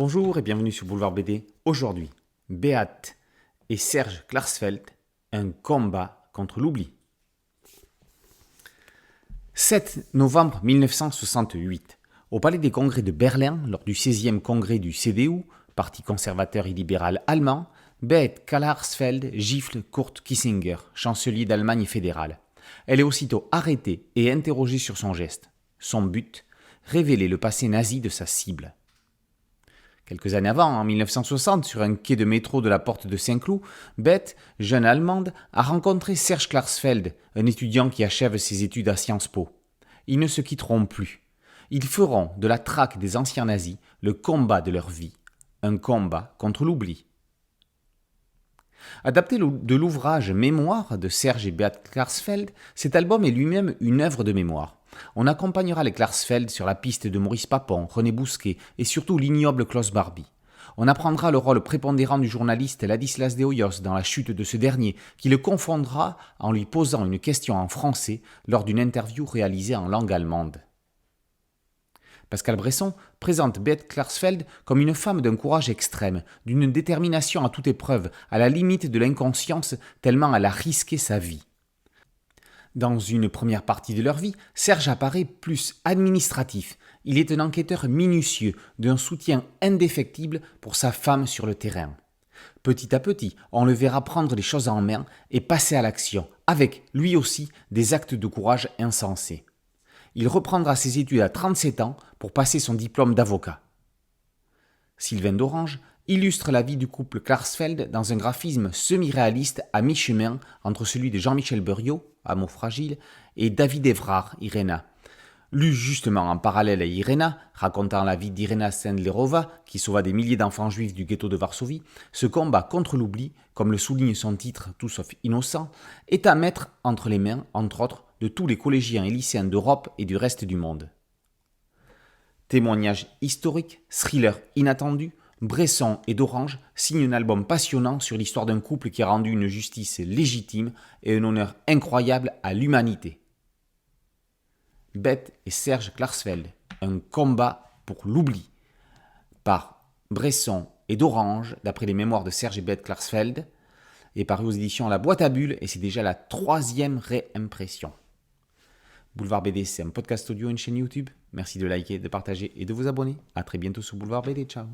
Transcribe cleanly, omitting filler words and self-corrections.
Bonjour et bienvenue sur Boulevard BD. Aujourd'hui, Beat et Serge Klarsfeld, un combat contre l'oubli. 7 novembre 1968, au Palais des Congrès de Berlin, lors du 16e congrès du CDU, Parti conservateur et libéral allemand, Beat Klarsfeld gifle Kurt Kissinger, chancelier d'Allemagne fédérale. Elle est aussitôt arrêtée et interrogée sur son geste. Son but, révéler le passé nazi de sa cible. Quelques années avant, en 1960, sur un quai de métro de la porte de Saint-Cloud, Beat, jeune allemande, a rencontré Serge Klarsfeld, un étudiant qui achève ses études à Sciences Po. Ils ne se quitteront plus. Ils feront de la traque des anciens nazis le combat de leur vie. Un combat contre l'oubli. Adapté de l'ouvrage Mémoire de Serge et Beat Klarsfeld, cet album est lui-même une œuvre de mémoire. On accompagnera les Klarsfeld sur la piste de Maurice Papon, René Bousquet et surtout l'ignoble Klaus Barbie. On apprendra le rôle prépondérant du journaliste Ladislas de Hoyos dans la chute de ce dernier, qui le confondra en lui posant une question en français lors d'une interview réalisée en langue allemande. Pascal Bresson présente Beat Klarsfeld comme une femme d'un courage extrême, d'une détermination à toute épreuve, à la limite de l'inconscience tellement elle a risqué sa vie. Dans une première partie de leur vie, Serge apparaît plus administratif. Il est un enquêteur minutieux, d'un soutien indéfectible pour sa femme sur le terrain. Petit à petit, on le verra prendre les choses en main et passer à l'action, avec, lui aussi, des actes de courage insensés. Il reprendra ses études à 37 ans pour passer son diplôme d'avocat. Sylvain d'Orange illustre la vie du couple Klarsfeld dans un graphisme semi-réaliste à mi-chemin entre celui de Jean-Michel Beriot, Amour fragile, et David Évrard, Irena. Lu justement en parallèle à Irena, racontant la vie d'Irena Sendlerova, qui sauva des milliers d'enfants juifs du ghetto de Varsovie, ce combat contre l'oubli, comme le souligne son titre Tout sauf innocent, est à mettre entre les mains, entre autres, de tous les collégiens et lycéens d'Europe et du reste du monde. Témoignage historique, thriller inattendu, Bresson et d'Orange signent un album passionnant sur l'histoire d'un couple qui a rendu une justice légitime et un honneur incroyable à l'humanité. Beat et Serge Klarsfeld, un combat pour l'oubli, par Bresson et d'Orange, d'après les mémoires de Serge et Beat Klarsfeld, et paru aux éditions La Boîte à Bulles, et c'est déjà la 3e réimpression. Boulevard BD, c'est un podcast audio et une chaîne YouTube. Merci de liker, de partager et de vous abonner. A très bientôt sur Boulevard BD. Ciao.